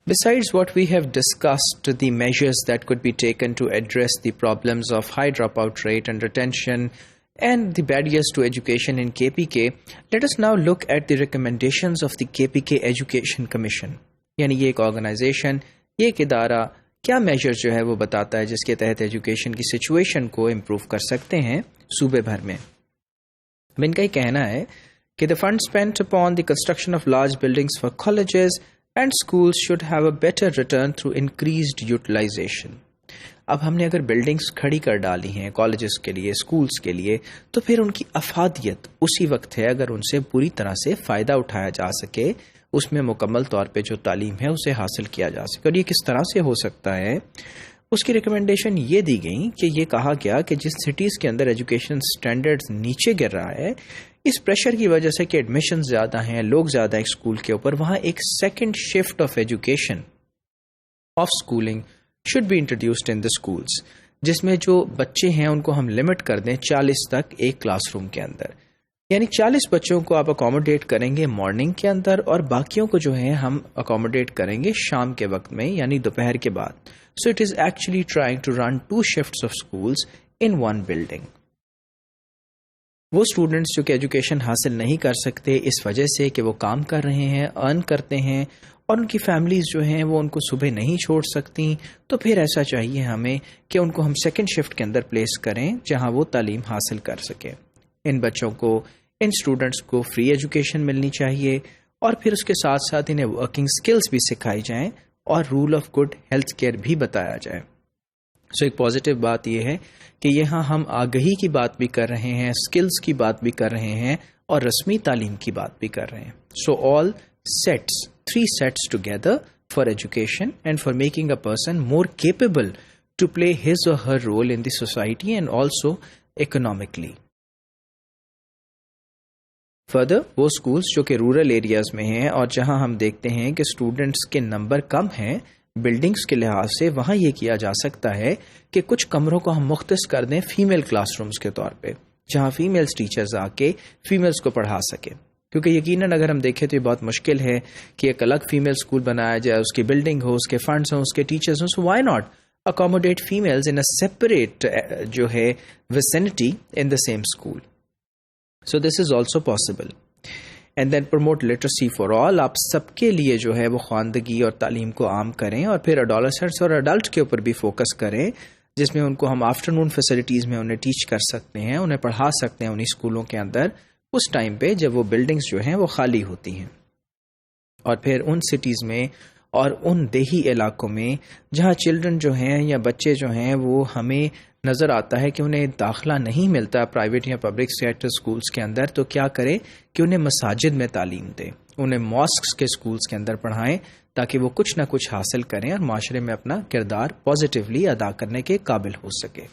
Besides what we have discussed, the measures that could be taken to address the problems of high dropout rate and retention and the barriers to education in KPK, let us now look at the recommendations of the KPK Education Commission. یعنی یہ ایک organization, یہ ایک ادارہ کیا major جو ہے وہ بتاتا ہے جس کے تحت ایجوکیشن کی سچویشن کو امپروو کر سکتے ہیں صوبے بھر میں. ان کا یہ کہنا ہے کہ the fund spent upon the construction of large buildings for colleges and schools should have a better return through increased utilization. اب ہم نے اگر بلڈنگز کھڑی کر ڈالی ہیں کالجز کے لیے، اسکولز کے لیے، تو پھر ان کی افادیت اسی وقت ہے اگر ان سے پوری طرح سے فائدہ اٹھایا جا سکے، اس میں مکمل طور پہ جو تعلیم ہے اسے حاصل کیا جا سکے. اور یہ کس طرح سے ہو سکتا ہے؟ اس کی ریکمنڈیشن یہ دی گئی کہ یہ کہا گیا کہ جس سٹیز کے اندر ایجوکیشن سٹینڈرڈز نیچے گر رہا ہے، اس پریشر کی وجہ سے کہ ایڈمیشن زیادہ ہیں، لوگ زیادہ ہیں اسکول کے اوپر، وہاں ایک second shift of education of schooling should be introduced in the schools, جس میں جو بچے ہیں ان کو ہم لمٹ کر دیں 40 تک ایک کلاس روم کے اندر. یعنی 40 بچوں کو آپ اکوموڈیٹ کریں گے مارننگ کے اندر، اور باقیوں کو جو ہے ہم اکوموڈیٹ کریں گے شام کے وقت میں، یعنی دوپہر کے بعد. So it is actually trying to run 2 shifts of schools in one building. وہ اسٹوڈنٹس جو کہ ایجوکیشن حاصل نہیں کر سکتے اس وجہ سے کہ وہ کام کر رہے ہیں، ارن کرتے ہیں، اور ان کی فیملیز جو ہیں وہ ان کو صبح نہیں چھوڑ سکتی، تو پھر ایسا چاہیے ہمیں کہ ان کو ہم سیکنڈ شفٹ کے اندر پلیس کریں جہاں وہ تعلیم حاصل کر سکیں. ان بچوں کو، ان اسٹوڈنٹس کو فری ایجوکیشن ملنی چاہیے، اور پھر اس کے ساتھ ساتھ انہیں ورکنگ سکلز بھی سکھائی جائیں اور role of good health care بھی بتایا جائے. سو ایک پازیٹیو بات یہ ہے کہ یہاں ہم آگہی کی بات بھی کر رہے ہیں، سکلز کی بات بھی کر رہے ہیں، اور رسمی تعلیم کی بات بھی کر رہے ہیں. So all sets, 3 sets together for education and for making a person more capable to play his or her role in the society and also economically. Further, وہ اسکولس جو کہ رورل ایریاز میں ہیں اور جہاں ہم دیکھتے ہیں کہ اسٹوڈنٹس کے نمبر کم ہیں بلڈنگس کے لحاظ سے، وہاں یہ کیا جا سکتا ہے کہ کچھ کمروں کو ہم مختص کر دیں فیمیل کلاس رومز کے طور پہ، جہاں فیمیلز ٹیچرز آ کے فیمیلز کو پڑھا سکیں. کیونکہ یقیناً اگر ہم دیکھیں تو یہ بہت مشکل ہے کہ ایک الگ فیمیل اسکول بنایا جائے، اس کی بلڈنگ ہو، اس کے فنڈز ہوں، اس کے ٹیچرز ہوں. So why not accommodate females in a separate جو ہے vicinity in the same school. So this is also possible. And then promote literacy for all. آپ سب کے لیے جو ہے وہ خواندگی اور تعلیم کو عام کریں، اور پھر اڈولسنٹس اور اڈلٹ کے اوپر بھی فوکس کریں، جس میں ان کو ہم آفٹرنون فیسلٹیز میں انہیں ٹیچ کر سکتے ہیں، انہیں پڑھا سکتے ہیں انہیں اسکولوں کے اندر اس ٹائم پہ جب وہ بلڈنگز جو ہیں وہ خالی ہوتی ہیں. اور پھر ان سٹیز میں اور ان دیہی علاقوں میں جہاں چلڈرن جو ہیں یا بچے جو ہیں وہ ہمیں نظر آتا ہے کہ انہیں داخلہ نہیں ملتا پرائیویٹ یا پبلک سیکٹر اسکولس کے اندر، تو کیا کرے کہ انہیں مساجد میں تعلیم دیں، انہیں ماسکس کے اسکولس کے اندر پڑھائیں، تاکہ وہ کچھ نہ کچھ حاصل کریں اور معاشرے میں اپنا کردار پازیٹیولی ادا کرنے کے قابل ہو سکے.